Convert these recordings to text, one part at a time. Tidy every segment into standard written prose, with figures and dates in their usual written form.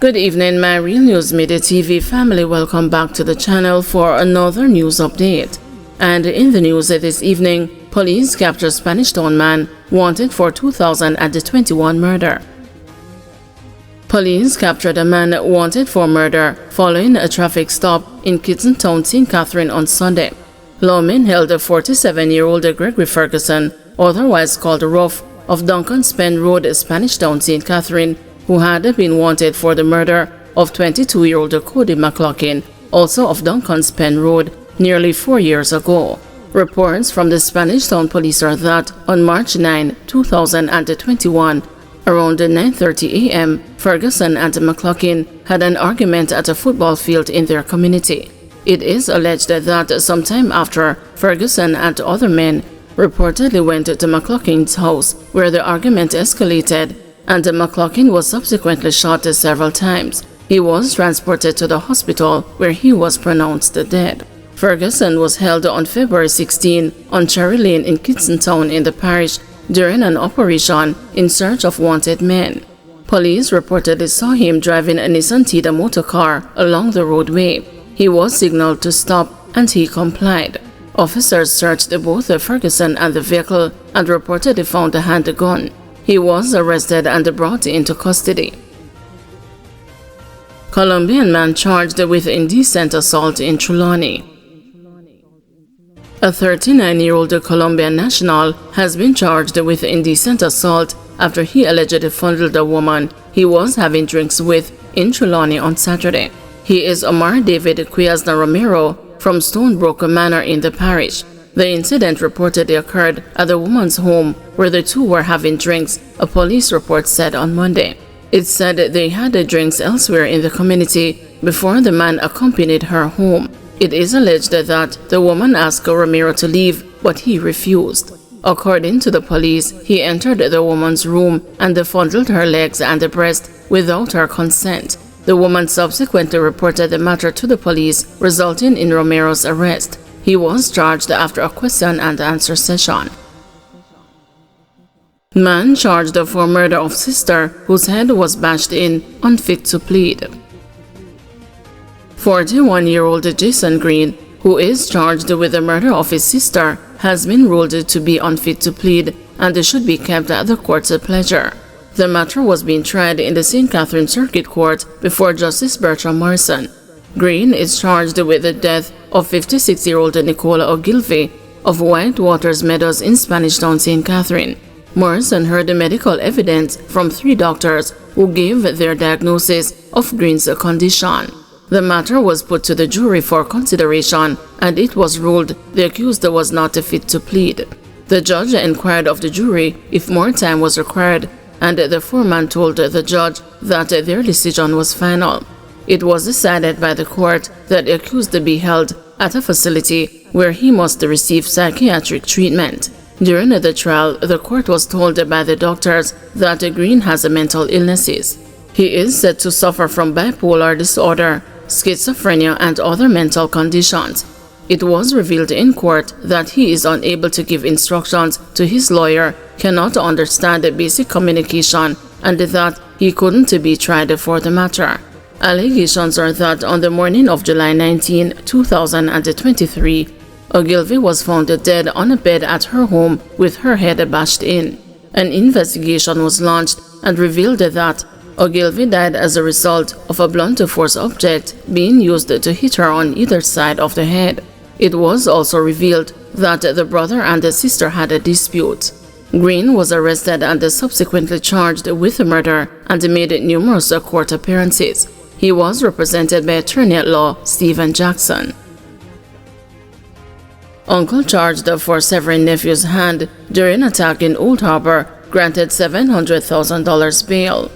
Good evening, my Real News Midday TV family. Welcome back to the channel for another news update. And in the news this evening, police capture Spanish Town man wanted for 2021 murder. Police captured a man wanted for murder following a traffic stop in Kingston Town, St. Catherine on Sunday. Lawmen held a 47-year-old Gregory Ferguson, otherwise called Ruff, of Duncan Spen Road, Spanish Town, St. Catherine, who had been wanted for the murder of 22-year-old Cody McLaughlin, also of Duncan's Pen Road, nearly 4 years ago. Reports from the Spanish Town Police are that on March 9, 2021, around 9:30 a.m., Ferguson and McLaughlin had an argument at a football field in their community. It is alleged that sometime after, Ferguson and other men reportedly went to McLaughlin's house, where the argument escalated, and McLaughlin was subsequently shot several times. He was transported to the hospital, where he was pronounced dead. Ferguson was held on February 16 on Cherry Lane in Kingston Town in the parish during an operation in search of wanted men. Police reportedly saw him driving a Nissan Tida motor car along the roadway. He was signaled to stop, and he complied. Officers searched both the Ferguson and the vehicle and reportedly found a handgun. He was arrested and brought into custody. Colombian man charged with indecent assault in Trelawney. A 39-year-old Colombian national has been charged with indecent assault after he allegedly fondled a woman he was having drinks with in Trelawney on Saturday. He is Omar David Quiazna Romero from Stonebrook Manor in the parish. The incident reportedly occurred at the woman's home where the two were having drinks, a police report said on Monday. It said they had drinks elsewhere in the community before the man accompanied her home. It is alleged that the woman asked Romero to leave, but he refused. According to the police, he entered the woman's room and fondled her legs and breast without her consent. The woman subsequently reported the matter to the police, resulting in Romero's arrest. He was charged after a question and answer session. Man charged for murder of sister whose head was bashed in, unfit to plead. 41-year-old Jason Green, who is charged with the murder of his sister, has been ruled to be unfit to plead and should be kept at the court's pleasure. The matter was being tried in the St. Catherine Circuit Court before Justice Bertram Morrison. Green is charged with the death of 56-year-old Nicola Ogilvy of White Waters Meadows in Spanish Town, St. Catherine. Morrison heard the medical evidence from 3 doctors who gave their diagnosis of Green's condition. The matter was put to the jury for consideration, and it was ruled the accused was not fit to plead. The judge inquired of the jury if more time was required, and the foreman told the judge that their decision was final. It was decided by the court that the accused be held at a facility where he must receive psychiatric treatment. During the trial, the court was told by the doctors that Green has mental illnesses. He is said to suffer from bipolar disorder, schizophrenia, and other mental conditions. It was revealed in court that he is unable to give instructions to his lawyer, cannot understand basic communication, and that he couldn't be tried for the matter. Allegations are that on the morning of July 19, 2023, Ogilvy was found dead on a bed at her home with her head bashed in. An investigation was launched and revealed that Ogilvy died as a result of a blunt force object being used to hit her on either side of the head. It was also revealed that the brother and the sister had a dispute. Green was arrested and subsequently charged with murder and made numerous court appearances. He was represented by attorney-at-law Stephen Jackson. Uncle charged for severing nephew's hand during attack in Old Harbor granted $700,000 bail.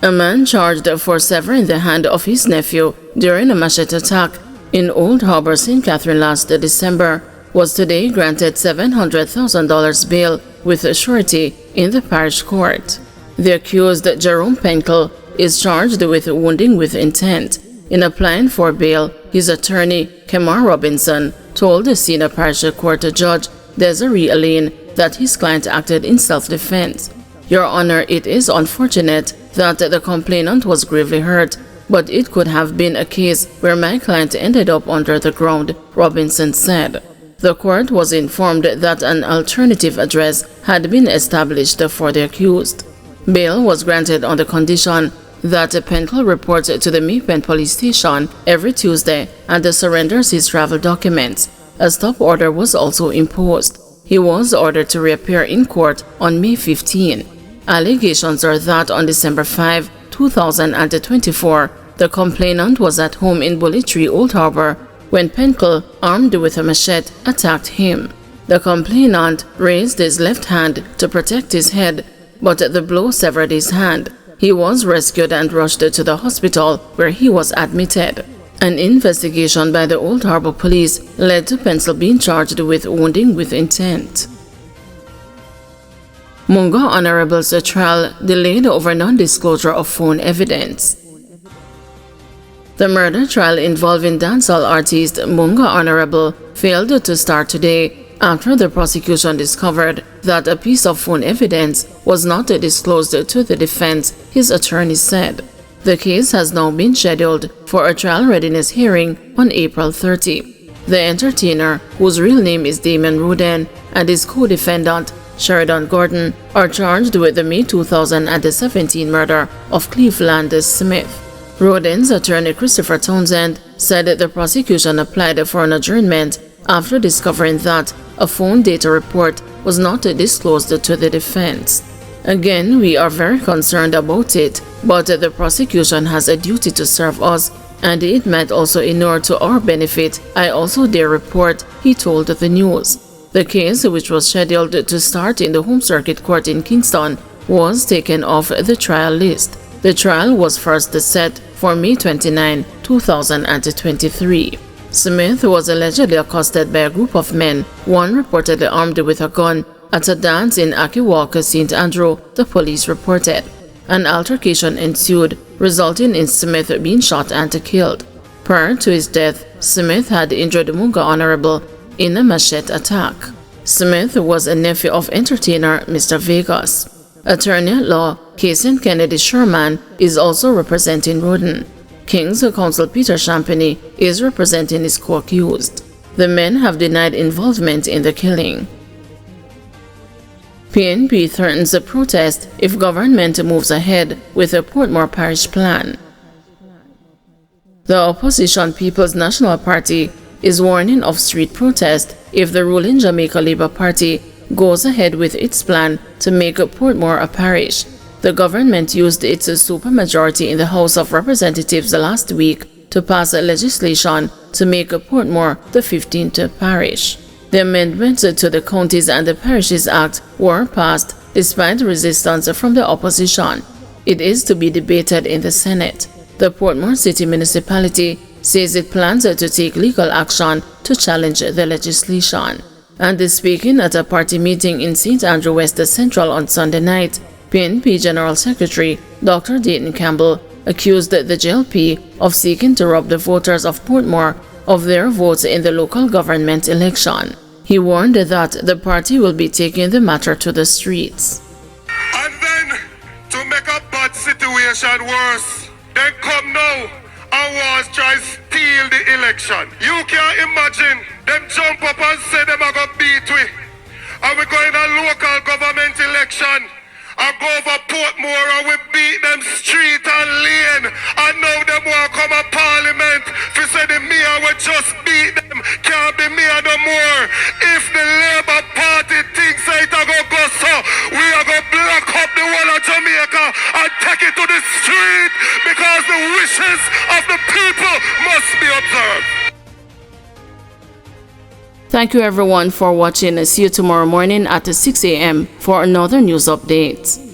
A man charged for severing the hand of his nephew during a machete attack in Old Harbor, St. Catherine last December was today granted $700,000 bail with surety in the parish court. The accused, Jerome Penkel, is charged with wounding with intent. In applying for bail, his attorney, Kemar Robinson, told the senior parish court judge, Desiree Elaine, that his client acted in self-defense. Your Honor, it is unfortunate that the complainant was gravely hurt, but it could have been a case where my client ended up under the ground, Robinson said. The court was informed that an alternative address had been established for the accused. Bail was granted on the condition that Penkle reports to the Maypen police station every Tuesday and surrenders his travel documents. A stop order was also imposed. He was ordered to reappear in court on May 15. Allegations are that on December 5, 2024, the complainant was at home in Bully Tree, Old Harbor, when Penkle, armed with a machete, attacked him. The complainant raised his left hand to protect his head, but the blow severed his hand. He was rescued and rushed to the hospital where he was admitted. An investigation by the Old Harbor police led to Pencil being charged with wounding with intent. Munga Honorable's trial delayed over non-disclosure of phone evidence. The murder trial involving dancehall artist Munga Honorable failed to start today after the prosecution discovered that a piece of phone evidence was not disclosed to the defense, his attorney said. The case has now been scheduled for a trial readiness hearing on April 30. The entertainer, whose real name is Damon Ruden, and his co-defendant, Sheridan Gordon, are charged with the May 2017 murder of Cleveland Smith. Roden's attorney Christopher Townsend said the prosecution applied for an adjournment after discovering that a phone data report was not disclosed to the defense. Again, we are very concerned about it, but the prosecution has a duty to serve us, and it might also inure to our benefit. I also dare report, he told the news. The case, which was scheduled to start in the Home Circuit Court in Kingston, was taken off the trial list. The trial was first set for May 29, 2023. Smith was allegedly accosted by a group of men, one reportedly armed with a gun, at a dance in Akiwalk, St. Andrew, the police reported. An altercation ensued, resulting in Smith being shot and killed. Prior to his death, Smith had injured Munga Honorable in a machete attack. Smith was a nephew of entertainer Mr. Vegas. Attorney-at-law Kason Kennedy Sherman is also representing Roden. King's counsel Peter Champagny is representing his co-accused. The men have denied involvement in the killing. PNP threatens a protest if government moves ahead with a Portmore Parish plan. The opposition People's National Party is warning of street protest if the ruling Jamaica Labour Party goes ahead with its plan to make Portmore a parish. The government used its supermajority in the House of Representatives last week to pass legislation to make Portmore the 15th parish. The amendments to the Counties and the Parishes Act were passed despite resistance from the opposition. It is to be debated in the Senate. The Portmore City Municipality says it plans to take legal action to challenge the legislation. And speaking at a party meeting in St. Andrew West Central on Sunday night, PNP General Secretary Dr. Dayton Campbell accused the JLP of seeking to rob the voters of Portmore of their votes in the local government election. He warned that the party will be taking the matter to the streets. And then, to make a bad situation worse, then come now and want to try steal the election. You can't imagine them jump up and say them are going to beat we. And we go in a local government election and go over Portmore and we beat them street and lane. And now them want to come to parliament for say the mayor will just beat them. Can't be mayor no more. If the Labour Party thinks it are going to go so, we are going to block up the whole of Jamaica and take it to the street because the wishes of the people must be observed. Thank you everyone for watching. See you tomorrow morning at 6 a.m. for another news update.